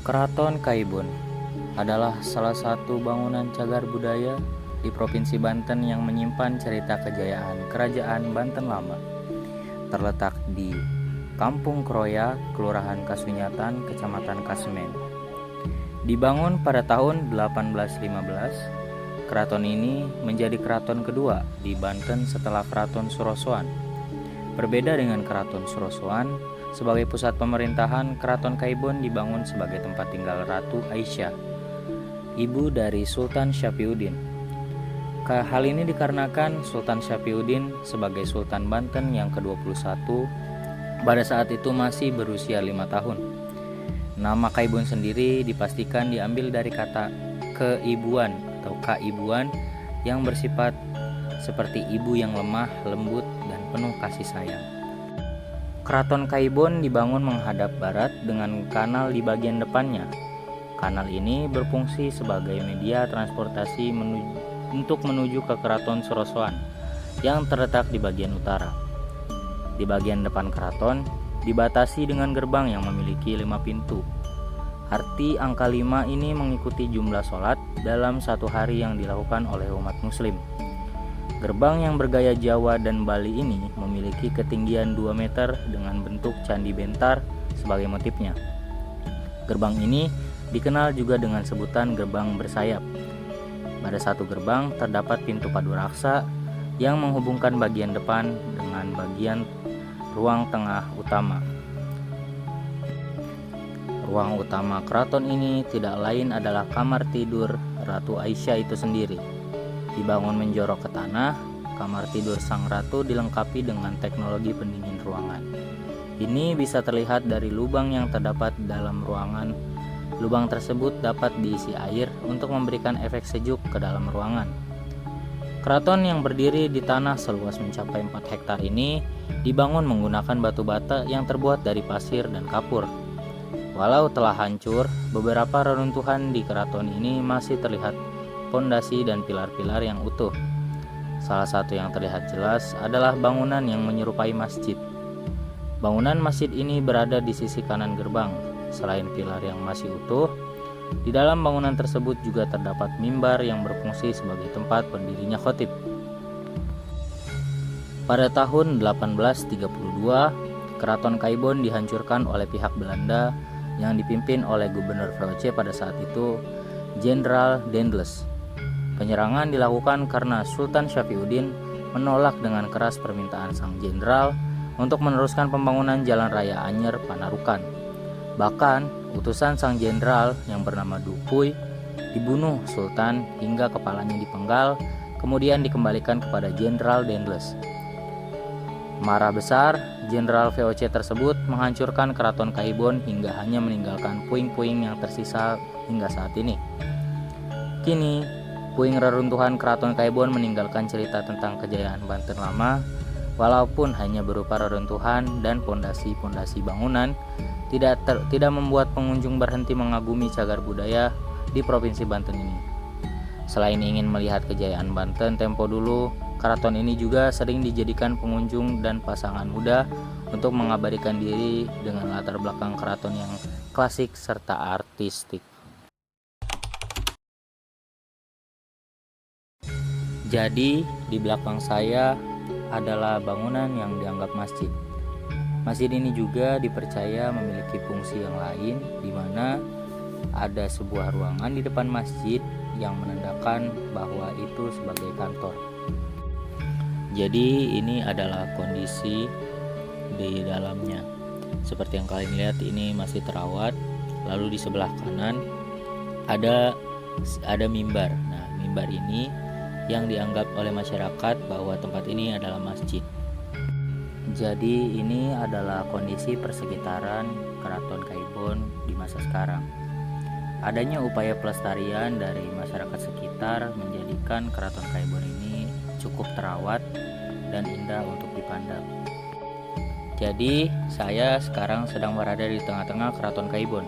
Keraton Kaibon adalah salah satu bangunan cagar budaya di Provinsi Banten yang menyimpan cerita kejayaan Kerajaan Banten Lama. Terletak di Kampung Kroya, Kelurahan Kasunyatan, Kecamatan Kasmen. Dibangun pada tahun 1815, keraton ini menjadi keraton kedua di Banten setelah Keraton Surosoan. Berbeda dengan Keraton Surosoan, sebagai pusat pemerintahan, Keraton Kaibon dibangun sebagai tempat tinggal Ratu Aisyah, ibu dari Sultan Syapyuddin. Hal ini dikarenakan Sultan Syapyuddin sebagai Sultan Banten yang ke-21 pada saat itu masih berusia 5 tahun. Nama Kaibon sendiri dipastikan diambil dari kata keibuan atau kaibuan yang bersifat seperti ibu yang lemah, lembut, dan penuh kasih sayang. Keraton Kaibon dibangun menghadap barat dengan kanal di bagian depannya. Kanal ini berfungsi sebagai media transportasi untuk menuju ke Keraton Surosoan yang terletak di bagian utara. Di bagian depan keraton dibatasi dengan gerbang yang memiliki 5 pintu. Arti angka 5 ini mengikuti jumlah sholat dalam satu hari yang dilakukan oleh umat muslim. Gerbang yang bergaya Jawa dan Bali ini memiliki ketinggian 2 meter dengan bentuk candi bentar sebagai motifnya. Gerbang ini dikenal juga dengan sebutan gerbang bersayap. Pada satu gerbang terdapat pintu paduraksa yang menghubungkan bagian depan dengan bagian ruang tengah utama. Ruang utama keraton ini tidak lain adalah kamar tidur Ratu Aisyah itu sendiri. Dibangun menjorok ke tanah, kamar tidur sang ratu dilengkapi dengan teknologi pendingin ruangan. Ini bisa terlihat dari lubang yang terdapat dalam ruangan. Lubang tersebut dapat diisi air untuk memberikan efek sejuk ke dalam ruangan. Keraton yang berdiri di tanah seluas mencapai 4 hektar ini dibangun menggunakan batu bata yang terbuat dari pasir dan kapur. Walau telah hancur, beberapa reruntuhan di keraton ini masih terlihat pondasi dan pilar-pilar yang utuh. Salah satu yang terlihat jelas adalah bangunan yang menyerupai masjid. Bangunan masjid ini berada di sisi kanan gerbang. Selain pilar yang masih utuh, di dalam bangunan tersebut juga terdapat mimbar yang berfungsi sebagai tempat berdirinya khotib. Pada tahun 1832, Keraton Kaibon dihancurkan oleh pihak Belanda yang dipimpin oleh Gubernur VOC pada saat itu, Jenderal Daendels. Penyerangan dilakukan karena Sultan Syapyuddin menolak dengan keras permintaan sang jenderal untuk meneruskan pembangunan Jalan Raya Anyer Panarukan. Bahkan, utusan sang jenderal yang bernama Dupuy dibunuh Sultan hingga kepalanya dipenggal, kemudian dikembalikan kepada Jenderal Daendels. Marah besar, Jenderal VOC tersebut menghancurkan Keraton Kaibon hingga hanya meninggalkan puing-puing yang tersisa hingga saat ini. Kini, puing reruntuhan Keraton Kaibon meninggalkan cerita tentang kejayaan Banten Lama, walaupun hanya berupa reruntuhan dan pondasi-pondasi bangunan, tidak membuat pengunjung berhenti mengagumi cagar budaya di Provinsi Banten ini. Selain ingin melihat kejayaan Banten tempo dulu, keraton ini juga sering dijadikan pengunjung dan pasangan muda untuk mengabadikan diri dengan latar belakang keraton yang klasik serta artistik. Jadi, di belakang saya adalah bangunan yang dianggap masjid. Masjid ini juga dipercaya memiliki fungsi yang lain, di mana ada sebuah ruangan di depan masjid yang menandakan bahwa itu sebagai kantor. Jadi, ini adalah kondisi di dalamnya. Seperti yang kalian lihat, ini masih terawat. Lalu di sebelah kanan ada mimbar. Nah, mimbar ini yang dianggap oleh masyarakat bahwa tempat ini adalah masjid. Jadi ini adalah kondisi persekitaran Keraton Kaibon di masa sekarang. Adanya upaya pelestarian dari masyarakat sekitar menjadikan Keraton Kaibon ini cukup terawat dan indah untuk dipandang. Jadi saya sekarang sedang berada di tengah-tengah Keraton Kaibon.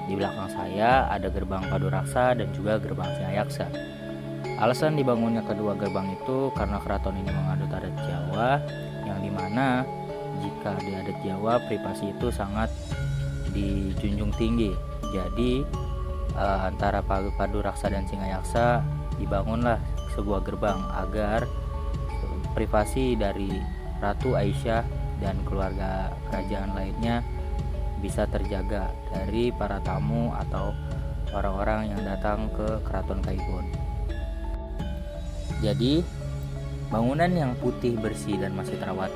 Di belakang saya ada gerbang Paduraksa dan juga gerbang Singayaksa. Alasan dibangunnya kedua gerbang itu karena keraton ini mengadut adat Jawa, yang dimana jika di adat Jawa privasi itu sangat dijunjung tinggi. Jadi antara Paduraksa dan Singayaksa dibangunlah sebuah gerbang agar privasi dari Ratu Aisyah dan keluarga kerajaan lainnya bisa terjaga dari para tamu atau orang-orang yang datang ke Keraton Kaibon. Jadi bangunan yang putih bersih dan masih terawat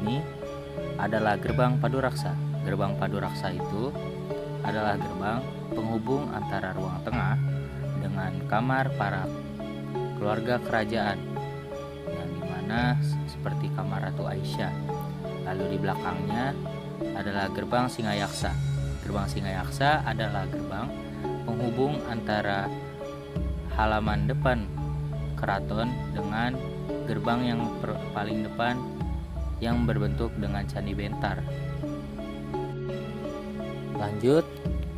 ini adalah gerbang Paduraksa. Gerbang Paduraksa itu adalah gerbang penghubung antara ruang tengah dengan kamar para keluarga kerajaan, yang dimana seperti kamar Ratu Aisyah. Lalu di belakangnya adalah gerbang Singayaksa. Gerbang Singayaksa adalah gerbang penghubung antara halaman depan keraton dengan gerbang yang paling depan yang berbentuk dengan candi bentar. Lanjut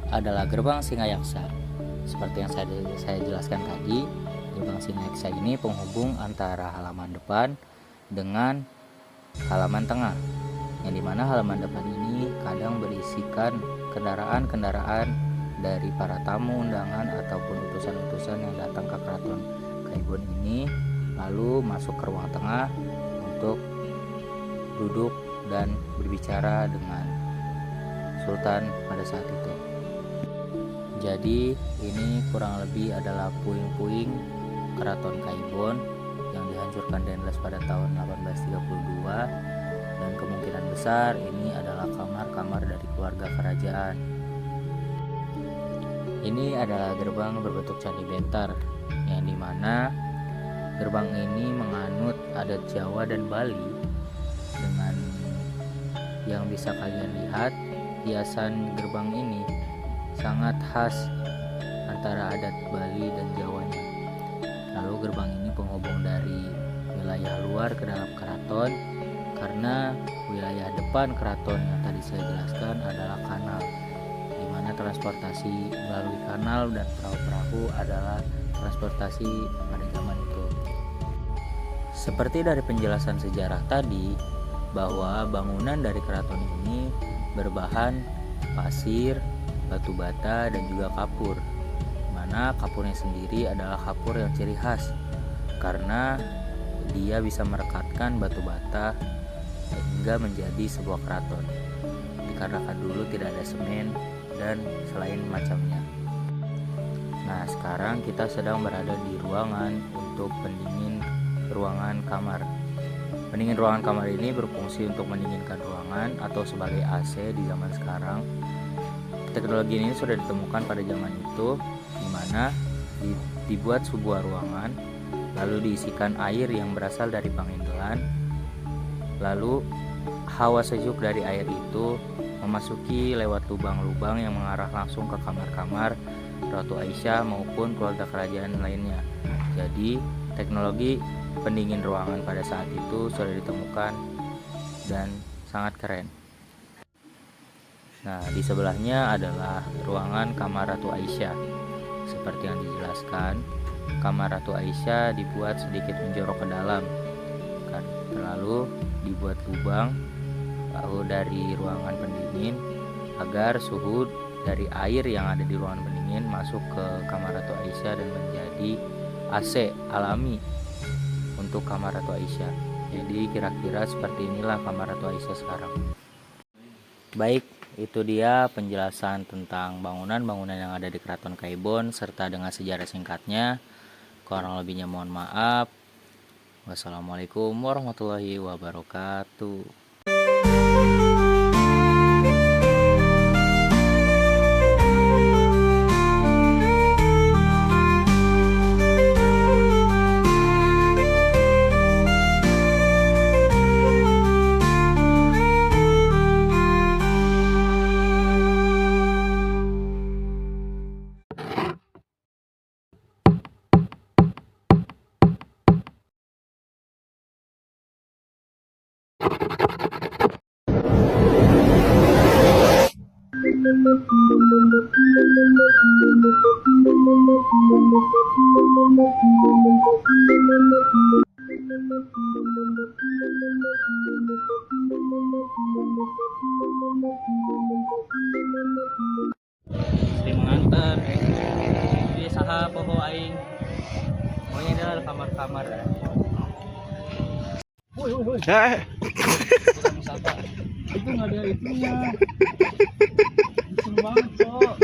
adalah gerbang Singayaksa. Seperti yang saya jelaskan tadi, gerbang Singayaksa ini penghubung antara halaman depan dengan halaman tengah, yang dimana halaman depan ini kadang berisikan kendaraan-kendaraan dari para tamu undangan ataupun utusan-utusan yang datang ke Keraton Kaibon ini, lalu masuk ke ruang tengah untuk duduk dan berbicara dengan Sultan pada saat itu. Jadi ini kurang lebih adalah puing-puing Keraton Kaibon yang dihancurkan Dendles pada tahun 1832, dan kemungkinan besar ini adalah kamar-kamar dari keluarga kerajaan. Ini adalah gerbang berbentuk candi bentar, yang dimana gerbang ini menganut adat Jawa dan Bali, dengan yang bisa kalian lihat hiasan gerbang ini sangat khas antara adat Bali dan Jawanya. Lalu gerbang ini penghubung dari wilayah luar ke dalam keraton, karena wilayah depan keraton yang tadi saya jelaskan adalah kanal, di mana transportasi melalui kanal dan perahu-perahu adalah transportasi pada zaman itu. Seperti dari penjelasan sejarah tadi, bahwa bangunan dari keraton ini berbahan pasir, batu bata, dan juga kapur. Mana kapurnya sendiri adalah kapur yang ciri khas karena dia bisa merekatkan batu bata hingga menjadi sebuah keraton. Dikarenakan dulu tidak ada semen dan selain macamnya. Nah, sekarang kita sedang berada di ruangan untuk pendingin ruangan kamar. Pendingin ruangan kamar ini berfungsi untuk mendinginkan ruangan atau sebagai AC di zaman sekarang. Teknologi ini sudah ditemukan pada zaman itu, di mana dibuat sebuah ruangan, lalu diisikan air yang berasal dari pengindelan, lalu hawa sejuk dari air itu memasuki lewat lubang-lubang yang mengarah langsung ke kamar-kamar Ratu Aisyah maupun keluarga kerajaan lainnya. Jadi teknologi pendingin ruangan pada saat itu sudah ditemukan dan sangat keren. Nah, di sebelahnya adalah ruangan kamar Ratu Aisyah. Seperti yang dijelaskan, kamar Ratu Aisyah dibuat sedikit menjorok ke dalam, lalu dibuat lubang lalu dari ruangan pendingin agar suhu dari air yang ada di ruangan pendingin masuk ke kamar Ratu Aisyah dan menjadi AC alami untuk kamar Ratu Aisyah. Jadi kira-kira seperti inilah kamar Ratu Aisyah sekarang. Baik, itu dia penjelasan tentang bangunan-bangunan yang ada di Keraton Kaibon serta dengan sejarah singkatnya. Kurang lebihnya mohon maaf. Wassalamualaikum warahmatullahi wabarakatuh. Bukan wisata. Itu nggak ada itunya. Iseng banget kok.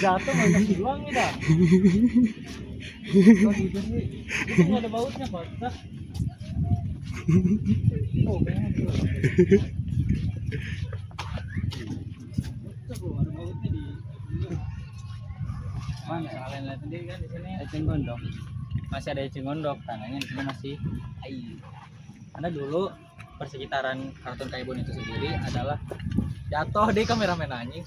Jatuh nggak kasih uangnya dah. Kok gitu sih? Itu nggak ada bautnya Pak. Oh, kayaknya tuh. Itu ada bautnya di. Mana kalian lihat sendiri kan di sini eceng gondok. Masih ada eceng gondok, tanahnya di sini masih air. Karena dulu persekitaran Kartun Kaibon itu sendiri adalah jatuh deh kameramen anjing.